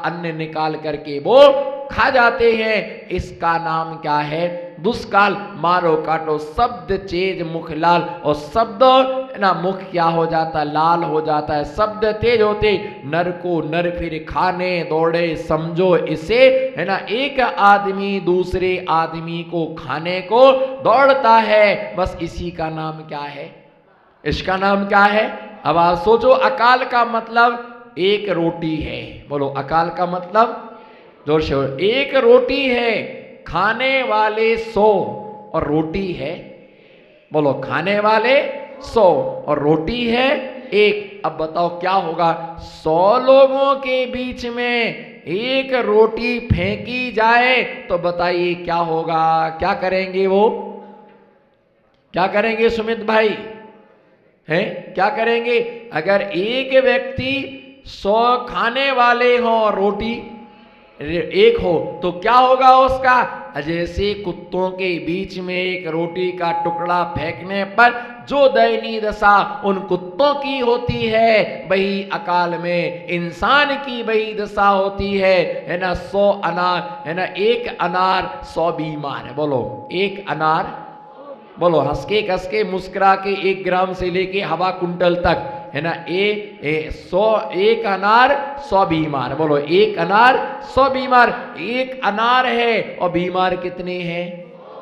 अन्न निकाल करके वो खा जाते हैं। इसका नाम क्या है? दुष्काल। मारो काटो शब्द चेज मुख लाल, और शब्द ना मुख क्या हो जाता? लाल हो जाता है। शब्द तेज होते नर को नर फिर खाने दौड़े, समझो इसे है ना। एक आदमी दूसरे आदमी को खाने को दौड़ता है, बस इसी का नाम क्या है? इसका नाम क्या है? अब आप सोचो, अकाल का मतलब एक रोटी है। बोलो, अकाल का मतलब? जोर से बोलो। एक रोटी है, खाने वाले 100 और रोटी है। बोलो, खाने वाले 100 और रोटी है एक। अब बताओ क्या होगा? 100 लोगों के बीच में एक रोटी फेंकी जाए तो बताइए क्या होगा? क्या करेंगे वो? क्या करेंगे सुमित भाई? हैं? क्या करेंगे? अगर एक व्यक्ति 100 खाने वाले हो और रोटी एक हो तो क्या होगा उसका? जैसे कुत्तों के बीच में एक रोटी का टुकड़ा फेंकने पर जो दयनीय दशा उन कुत्तों की होती है, वही अकाल में इंसान की वही दशा होती है ना। 100 अनार है ना, एक अनार 100 बीमार है। बोलो, एक अनार। बोलो, हंस के कस के मुस्कुरा के 1 ग्राम से लेके हवा कुंटल तक है ना। 100 एक अनार 100 बीमार। बोलो, एक अनार 100 बीमार। एक अनार है और बीमार कितने हैं?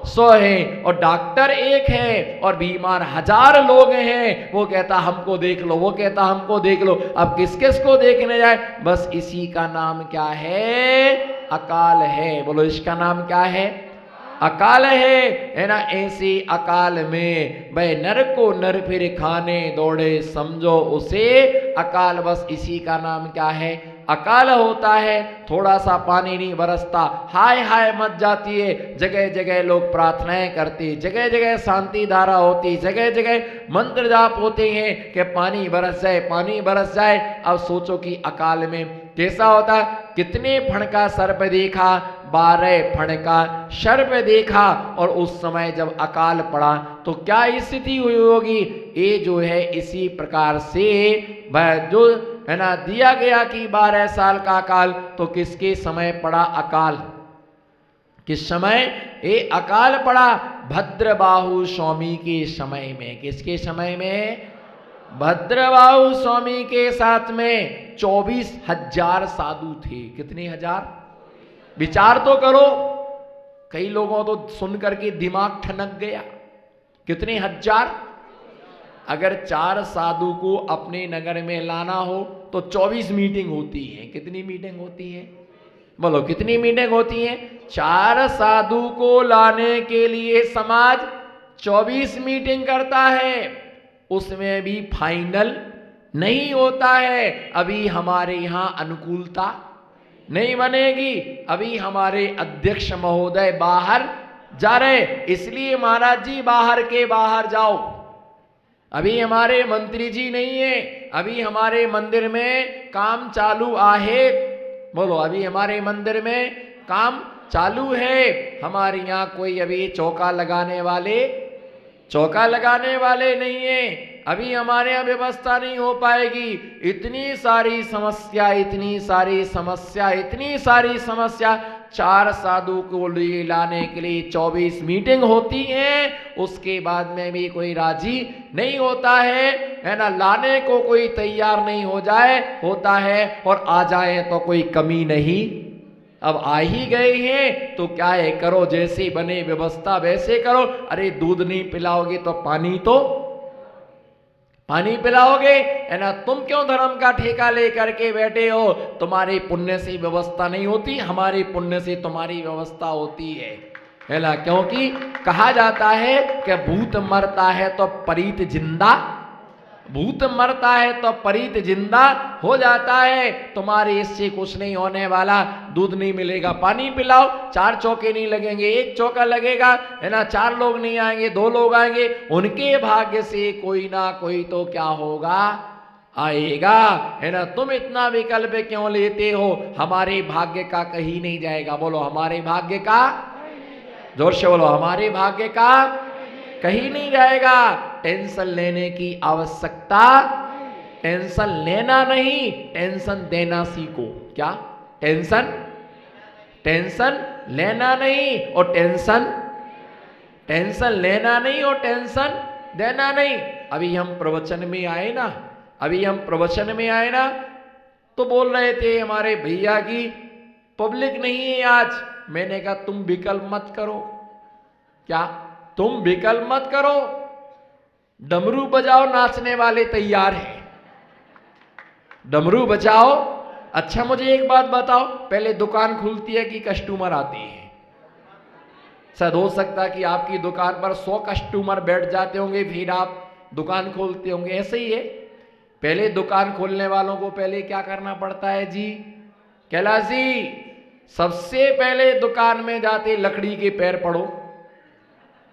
100 हैं। और डॉक्टर एक है और बीमार 1000 लोग हैं। वो कहता हमको देख लो, वो कहता हमको देख लो। अब किस किस को देखने जाए? बस इसी का नाम क्या है? अकाल है। बोलो, इसका नाम क्या है? अकाल है ना। ऐसे अकाल में वह नर को नर फिर खाने दौड़े, समझो उसे अकाल। बस इसी का नाम क्या है? अकाल होता है। थोड़ा सा पानी नहीं बरसता, हाय हाय मच जाती है। जगह जगह लोग प्रार्थनाएं करते, जगह जगह शांति धारा होती, जगह जगह मंत्र जाप होते हैं कि पानी बरस जाए, पानी बरस जाए। अब सोचो कि अकाल में कैसा होता? कितने फण का सर्प देखा? 12 फण का सर्प देखा। और उस समय जब अकाल पड़ा तो क्या स्थिति हुई होगी? ये जो है इसी प्रकार से जो है ना दिया गया कि 12 साल का अकाल, तो किसके समय पड़ा अकाल? किस समय ये अकाल पड़ा? भद्रबाहु स्वामी के समय में। किसके समय में? भद्रबाहु स्वामी के साथ में 24,000 साधु थे। कितने हजार? विचार तो करो। कई लोगों तो सुन करके दिमाग ठनक गया। कितने हजार? अगर 4 साधु को अपने नगर में लाना हो तो 24 मीटिंग होती है। कितनी मीटिंग होती है? बोलो, कितनी मीटिंग होती है? 4 साधु को लाने के लिए समाज 24 मीटिंग करता है। उसमें भी फाइनल नहीं होता है। अभी हमारे यहां अनुकूलता नहीं बनेगी। अभी हमारे अध्यक्ष महोदय बाहर जा रहे, इसलिए महाराज जी बाहर के बाहर जाओ। अभी हमारे मंत्री जी नहीं है। अभी हमारे मंदिर में काम चालू आहे। बोलो, अभी हमारे मंदिर में काम चालू है। हमारे यहाँ कोई अभी चौका लगाने वाले नहीं है। अभी हमारे यहाँ व्यवस्था नहीं हो पाएगी। इतनी सारी समस्या 4 साधु को लाने के लिए 24 मीटिंग होती है। उसके बाद में भी कोई राजी नहीं होता है ना। लाने को कोई तैयार नहीं होता है और आ जाए तो कोई कमी नहीं। अब आ ही गए हैं तो क्या है, करो जैसे बने व्यवस्था वैसे करो। अरे दूध नहीं पिलाओगे तो पानी पिलाओगे है ना। तुम क्यों धर्म का ठेका लेकर के बैठे हो? तुम्हारे पुण्य से व्यवस्था नहीं होती, हमारे पुण्य से तुम्हारी व्यवस्था होती है ना। क्योंकि कहा जाता है कि भूत मरता है तो परीत जिंदा हो जाता है। तुम्हारे इससे कुछ नहीं होने वाला। दूध नहीं मिलेगा, पानी पिलाओ। 4 चौके नहीं लगेंगे, 1 चौका लगेगा है ना। 4 लोग नहीं आएंगे, 2 लोग आएंगे। उनके भाग्य से कोई ना कोई तो क्या होगा, आएगा है ना। तुम इतना विकल्प क्यों लेते हो? हमारे भाग्य का कहीं नहीं जाएगा। बोलो, हमारे भाग्य का, जोर से बोलो, हमारे भाग्य का कहीं नहीं जाएगा। टेंशन लेने की आवश्यकता, टेंशन लेना नहीं, टेंशन देना सीखो। क्या? टेंशन लेना नहीं और टेंशन लेना नहीं और टेंशन देना नहीं। अभी हम प्रवचन में आए ना, तो बोल रहे थे हमारे भैया की पब्लिक नहीं है आज। मैंने कहा तुम विकल्प मत करो। क्या? तुम विकल्प मत करो, डमरू बजाओ, नाचने वाले तैयार हैं, डमरू बजाओ। अच्छा मुझे एक बात बताओ, पहले दुकान खुलती है कि कस्टमर आते हैं? शायद हो सकता है कि आपकी दुकान पर 100 कस्टमर बैठ जाते होंगे, फिर आप दुकान खोलते होंगे। ऐसे ही है, पहले दुकान खोलने वालों को पहले क्या करना पड़ता है जी? कैलाश जी, सबसे पहले दुकान में जाते लकड़ी के पैर पड़ो।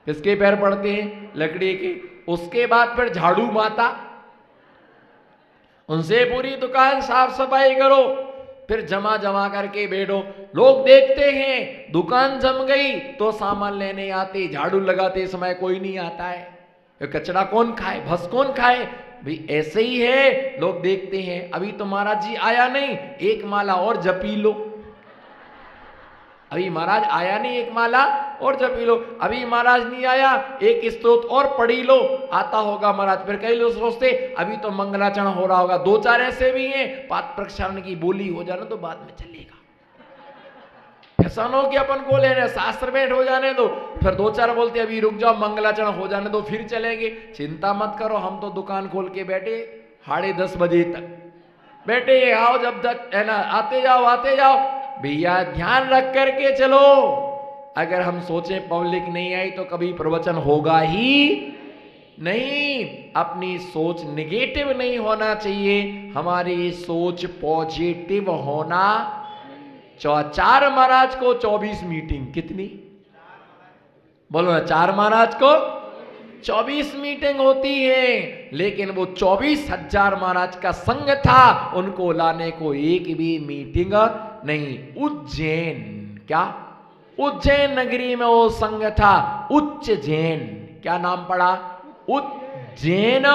किसके पैर पड़ते हैं? लकड़ी के। उसके बाद फिर झाड़ू माता, उनसे पूरी दुकान साफ सफाई करो, फिर जमा करके बैठो। लोग देखते हैं दुकान जम गई तो सामान लेने आते, झाड़ू लगाते समय कोई नहीं आता है। कचरा कौन खाए, भस कौन खाए? भाई ऐसे ही है, लोग देखते हैं। अभी तो महाराज जी आया नहीं, एक माला और जपी लो। अभी महाराज आया नहीं, एक माला और जपी लो। अभी महाराज नहीं आया, एक स्तोत्र और पढ़ी लो, आता होगा महाराज। फिर कई लोग सोचते अभी तो मंगलाचरण हो रहा होगा, 2-4 ऐसे भी हैं, पाठ प्रक्षालन की बोली हो जाना तो बाद में चलेगा। ऐसा ना हो कि अपन को लेने शास्त्र भेंट हो जाने दो, फिर 2-4 बोलते अभी रुक जाओ, मंगलाचरण हो जाने दो, फिर चलेंगे। चिंता मत करो, हम तो दुकान खोल के बैठे 10:30 बजे तक बैठे। आओ जब तक है ना, आते जाओ भैया, ध्यान रख करके चलो। अगर हम सोचें पब्लिक नहीं आई तो कभी प्रवचन होगा ही नहीं। अपनी सोच निगेटिव नहीं होना चाहिए, हमारी सोच पॉजिटिव होना। 4 महाराज को 24 मीटिंग, कितनी बोलो ना? 4 महाराज को 24 मीटिंग होती है, लेकिन वो 24,000 महाराज का संघ था, उनको लाने को एक भी मीटिंग नहीं। उज्जैन, क्या? उज्जैन नगरी में वो संघ था, उच्चजैन। क्या नाम पड़ा? उज्जैन।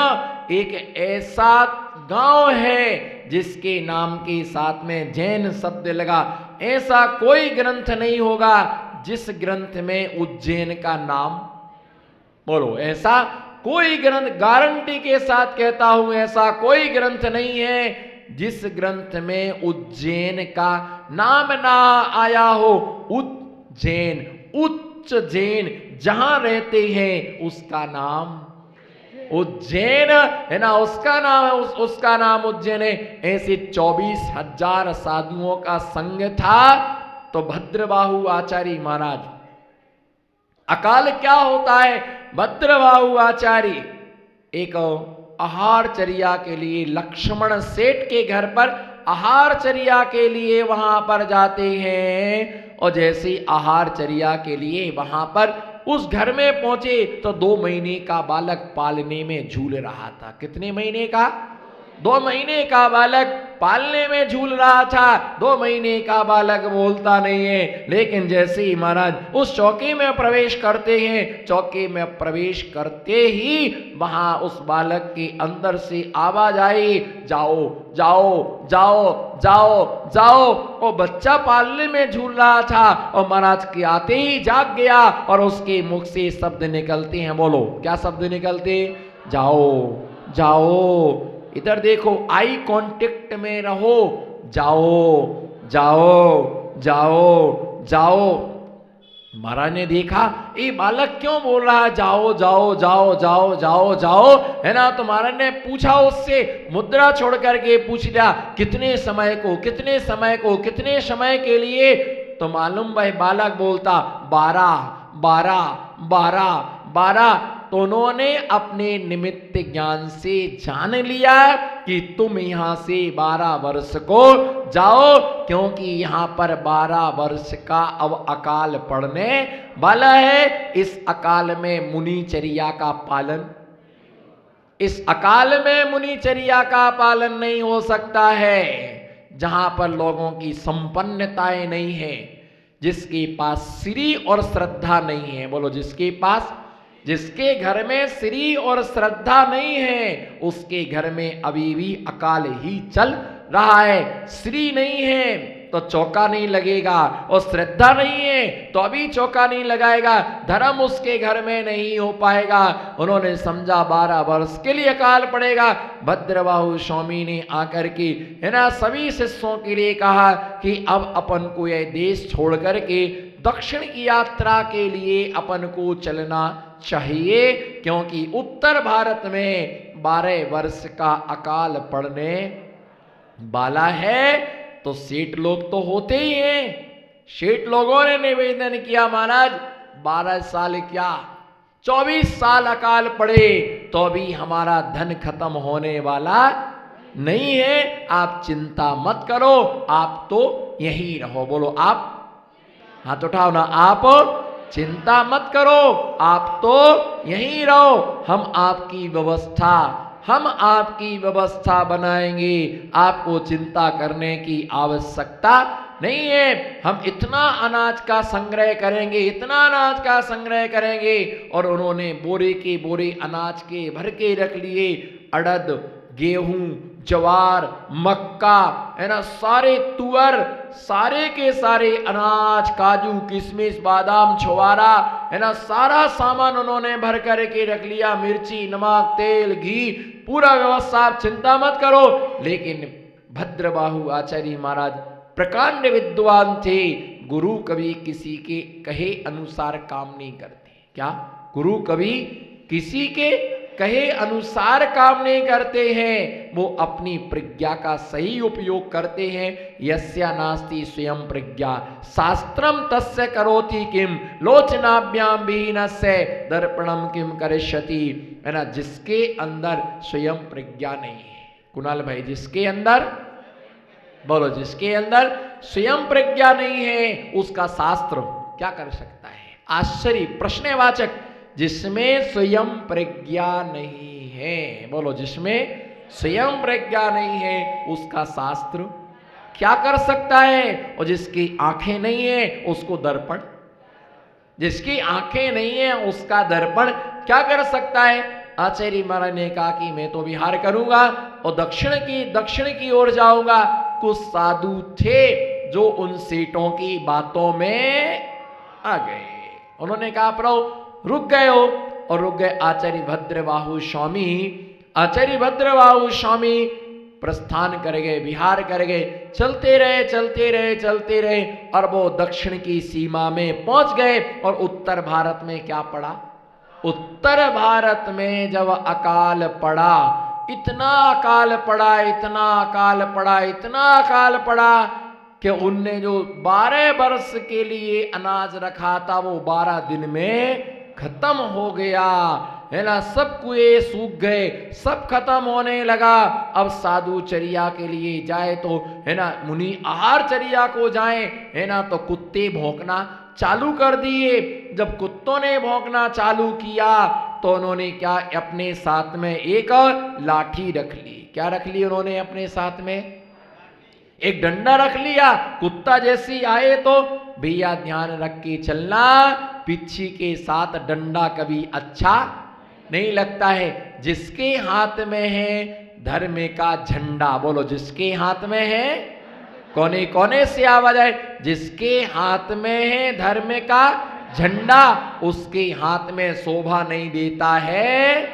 एक ऐसा गांव है जिसके नाम के साथ में जैन शब्द लगा। ऐसा कोई ग्रंथ नहीं होगा जिस ग्रंथ में उज्जैन का नाम, बोलो, ऐसा कोई ग्रंथ, गारंटी के साथ कहता हूं, ऐसा कोई ग्रंथ नहीं है जिस ग्रंथ में उज्जैन का नाम ना आया हो। उज्जैन, उच्च जैन, जहां रहते हैं उसका नाम उज्जैन है ना, उसका नाम है, उसका नाम उज्जैन है। ऐसे 24,000 साधुओं का संघ था। तो भद्रबाहु आचार्य महाराज, अकाल क्या होता है? भद्रबाहु आचार्य एक आहारचर्या के लिए लक्ष्मण सेठ के घर पर आहारचर्या के लिए वहां पर जाते हैं। और जैसे आहारचर्या के लिए वहां पर उस घर में पहुंचे तो 2 महीने का बालक पालने में झूल रहा था। कितने महीने का? 2 महीने का बालक पालने में झूल रहा था। 2 महीने का बालक बोलता नहीं है, लेकिन जैसे ही महाराज उस चौकी में प्रवेश करते हैं, चौकी में प्रवेश करते ही वहां उस बालक के अंदर से आवाज आई, जाओ जाओ जाओ जाओ जाओ। वो बच्चा पालने में झूल रहा था और महाराज के आते ही जाग गया और उसके मुख से शब्द निकलते हैं। बोलो, क्या शब्द निकलते? जाओ जाओ। इधर देखो, आई कांटेक्ट में रहो। जाओ जाओ जाओ जाओ। महाराज ने देखा ये बालक क्यों बोल रहा है जाओ जाओ जाओ जाओ जाओ जाओ, है ना। तो महाराज ने पूछा उससे, मुद्रा छोड़ करके पूछ लिया, कितने समय को, कितने समय को, कितने समय के लिए? तो मालूम भाई बालक बोलता 12 12 12 12। तो उन्होंने अपने निमित्त ज्ञान से जान लिया कि तुम यहां से 12 वर्ष को जाओ, क्योंकि यहां पर 12 वर्ष का अब अकाल पड़ने वाला है। इस अकाल में मुनिचर्या का पालन, इस अकाल में मुनिचर्या का पालन नहीं हो सकता है। जहां पर लोगों की संपन्नताएं नहीं है, जिसके पास श्री और श्रद्धा नहीं है, बोलो, जिसके पास जिसके घर में श्री और श्रद्धा नहीं है उसके घर में अभी भी अकाल ही चल रहा है। श्री नहीं है तो चौका नहीं लगेगा और श्रद्धा नहीं है तो अभी चौका नहीं लगाएगा, धर्म उसके घर में नहीं हो पाएगा। उन्होंने समझा 12 वर्ष के लिए अकाल पड़ेगा। भद्रबाहु स्वामी ने आकर के है ना सभी शिष्यों के लिए कहा कि अब अपन को यह देश छोड़ करके दक्षिण की यात्रा के लिए अपन को चलना चाहिए, क्योंकि उत्तर भारत में 12 वर्ष का अकाल पड़ने वाला है। तो सेठ लोग तो होते ही हैं। सेठ लोगों ने निवेदन किया महाराज 12 साल क्या 24 साल अकाल पड़े तो भी हमारा धन खत्म होने वाला नहीं है, आप चिंता मत करो, आप तो यहीं रहो। बोलो आप, हाथ उठाओ ना, आप चिंता मत करो, आप तो यहीं रहो, हम आपकी व्यवस्था बनाएंगे, आपको चिंता करने की आवश्यकता नहीं है। हम इतना अनाज का संग्रह करेंगे, इतना अनाज का संग्रह करेंगे। और उन्होंने बोरे के बोरे अनाज के भर के रख लिए, अड़द, गेहूं, ज्वार, मक्का है ना, सारे तुअर, सारे के सारे अनाज, काजू, किशमिश, बादाम, छुआरा है ना, सारा सामान उन्होंने भर कर के रख लिया। मिर्ची, नमक, तेल, घी, पूरा व्यवस्था, आप चिंता मत करो। लेकिन भद्रबाहु आचार्य महाराज प्रकांड विद्वान थे। गुरु कभी किसी के कहे अनुसार काम नहीं करते। क्या? गुरु कभी किसी के कहे अनुसार काम नहीं करते हैं, वो अपनी प्रज्ञा का सही उपयोग करते हैं। यस्या नास्ति स्वयं प्रज्ञा शास्त्रम तस्य करोति किम लोचनाभ्याम विहीनस्य दर्पणम किम करिष्यति, है ना। जिसके अंदर स्वयं प्रज्ञा नहीं है, कुणाल भाई, जिसके अंदर, बोलो, जिसके अंदर स्वयं प्रज्ञा नहीं है उसका शास्त्र क्या कर सकता है? आश्चर्य, प्रश्नवाचक। जिसमें स्वयं प्रज्ञा नहीं है, बोलो, जिसमें स्वयं प्रज्ञा नहीं है उसका शास्त्र क्या कर सकता है? और जिसकी आंखें नहीं है उसको दर्पण, जिसकी आंखें नहीं है उसका दर्पण क्या कर सकता है? आचार्य महाराज ने कहा कि मैं तो विहार करूंगा और दक्षिण की ओर जाऊंगा। कुछ साधु थे जो उन सेठों की बातों में आ गए। उन्होंने कहा प्रभु रुक गए हो, और रुक गए। आचार्य भद्रबाहु स्वामी प्रस्थान कर गए, विहार कर गए, चलते रहे और वो दक्षिण की सीमा में पहुंच गए। और उत्तर भारत में क्या पड़ा? उत्तर भारत में जब अकाल पड़ा, इतना अकाल पड़ा कि उनने जो 12 वर्ष के लिए अनाज रखा था वो 12 दिन में खत्म हो गया, है ना। सब कुएं सूख गए, सब खत्म होने लगा। अब साधुचर्या के लिए जाए तो, है ना, मुनि आहार चर्या को जाए, है ना, तो कुत्ते भौंकना चालू कर दिए। जब कुत्तों ने भौंकना चालू किया तो उन्होंने क्या, अपने साथ में एक लाठी रख ली। क्या रख ली उन्होंने अपने साथ में? एक डंडा रख लिया। कुत्ता जैसी आए तो भैया ध्यान रख के चलना, पिच्छी के साथ डंडा कभी अच्छा नहीं लगता है। जिसके हाथ में है धर्म का झंडा, बोलो, जिसके हाथ में है, कोने कोने से आवाज आए, जिसके हाथ में है धर्म का झंडा, उसके हाथ में शोभा नहीं देता है,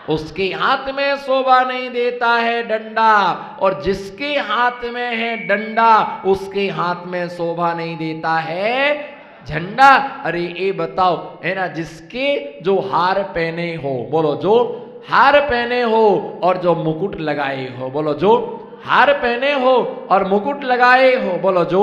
उसके हाथ में शोभा नहीं देता है डंडा। और जिसके हाथ में है डंडा उसके हाथ में शोभा नहीं देता है झंडा। अरे ये बताओ, है ना, जिसके जो हार पहने हो, बोलो, जो हार पहने हो और जो मुकुट लगाए हो, बोलो, जो हार पहने हो और मुकुट लगाए हो, बोलो, जो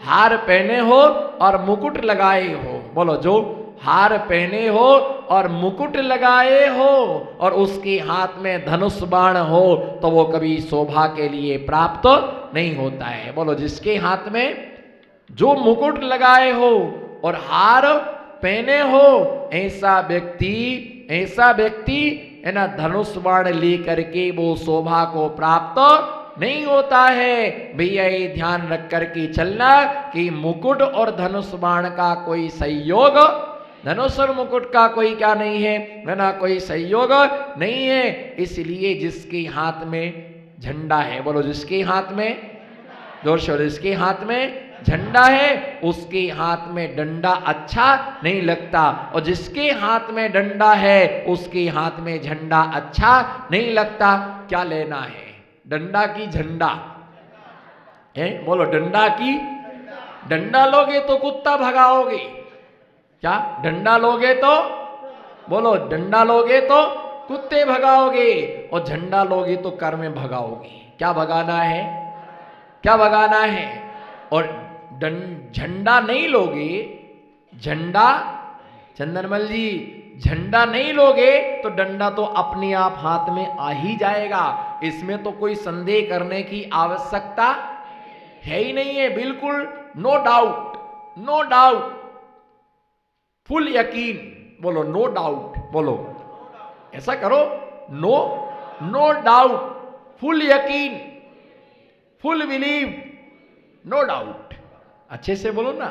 हार पहने हो और मुकुट लगाए हो, बोलो, जो हार पहने हो और मुकुट लगाए हो, और उसके हाथ में धनुष बाण हो, तो वो कभी शोभा के लिए प्राप्त नहीं होता है। बोलो, जिसके हाथ में जो मुकुट लगाए हो और हार पहने हो, ऐसा व्यक्ति है ना, धनुष बाण लेकर के वो शोभा को प्राप्त नहीं होता है। भैया ये ध्यान रख करके चलना कि मुकुट और धनुष बाण का कोई संयोग धनुष और मुकुट का कोई क्या नहीं है, ना कोई सहयोग नहीं है। इसलिए जिसके हाथ में झंडा है, बोलो जिसके हाथ में, जोर से, जिसके हाथ में झंडा है उसके हाथ में डंडा अच्छा नहीं लगता, और जिसके हाथ में डंडा है उसके हाथ में झंडा अच्छा नहीं लगता। क्या लेना है, डंडा की झंडा है? बोलो डंडा की, डंडा लोगे तो कुत्ता भगाओगे, क्या डंडा लोगे तो, बोलो डंडा लोगे तो कुत्ते भगाओगे, और झंडा लोगे तो कर में भगाओगे। क्या भगाना है, क्या भगाना है? और झंडा नहीं लोगे, झंडा, चंदनमल जी झंडा नहीं लोगे तो डंडा तो अपने आप हाथ में आ ही जाएगा। इसमें तो कोई संदेह करने की आवश्यकता है ही नहीं है, बिल्कुल no doubt, no doubt, full यकीन, बोलो नो डाउट, बोलो ऐसा करो, नो, नो डाउट, फुल यकीन, फुल बिलीव, नो डाउट। अच्छे से बोलो ना,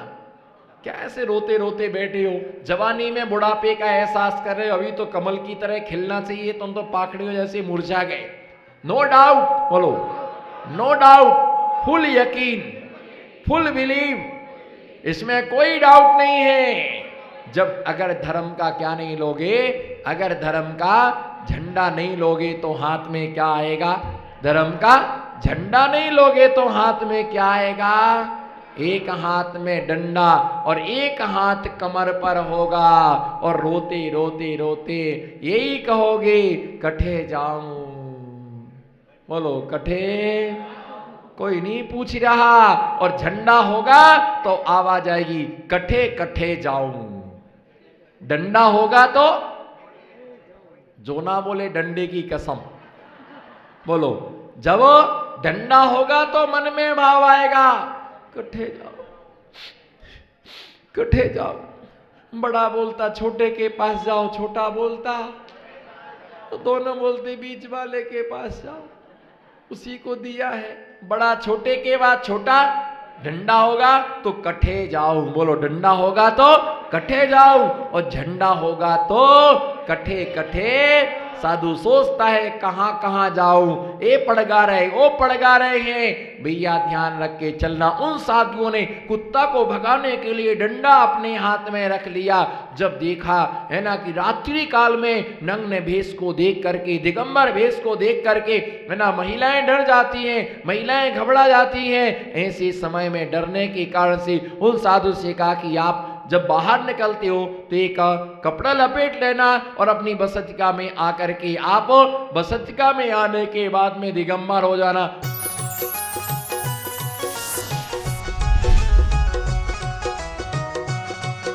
क्या ऐसे रोते रोते बैठे हो? जवानी में बुढ़ापे का एहसास कर रहे हो, अभी तो कमल की तरह खिलना चाहिए, तुम तो पाखड़ियों जैसे मुरझा गए। नो डाउट, बोलो नो डाउट, फुल यकीन, फुल बिलीव, इसमें कोई डाउट नहीं है। जब अगर धर्म का क्या नहीं लोगे, अगर धर्म का झंडा नहीं लोगे तो हाथ में क्या आएगा? धर्म का झंडा नहीं लोगे तो हाथ में क्या आएगा? एक हाथ में डंडा और एक हाथ कमर पर होगा, और रोते रोते रोते यही कहोगे कठे जाऊं, बोलो कठे, कोई नहीं पूछ रहा, और झंडा होगा तो आवाज आएगी कठे कठे जाऊं। डंडा होगा तो जो ना बोले डंडे की कसम, बोलो जब डंडा होगा तो मन में भाव आएगा कठे जाओ, कठे जाओ। बड़ा बोलता छोटे के पास जाओ, छोटा बोलता तो दोनों बोलते बीच वाले के पास जाओ, उसी को दिया है। बड़ा छोटे के बाद छोटा, डंडा होगा तो कठे जाओ, बोलो डंडा होगा तो कठे जाओ, और झंडा होगा तो कठे कठे। साधु सोचता है कहां कहां जाऊं, ए पड़गा रहे ओ पड़गा रहे हैं। भैया ध्यान रख के चलना। उन साधुओं ने कुत्ता को भगाने के लिए डंडा अपने हाथ में रख लिया। जब देखा है ना कि रात्रि काल में नग्न भेष को देख करके, दिगंबर भेष को देख करके है ना महिलाएं डर जाती हैं, महिलाएं घबरा जाती हैं। ऐसे समय में डरने के कारण से उन साधु से कहा कि आप जब बाहर निकलते हो तो एक कपड़ा लपेट लेना, और अपनी बसतिका में आकर के आप बसतिका में आने के बाद में दिगंबर हो जाना।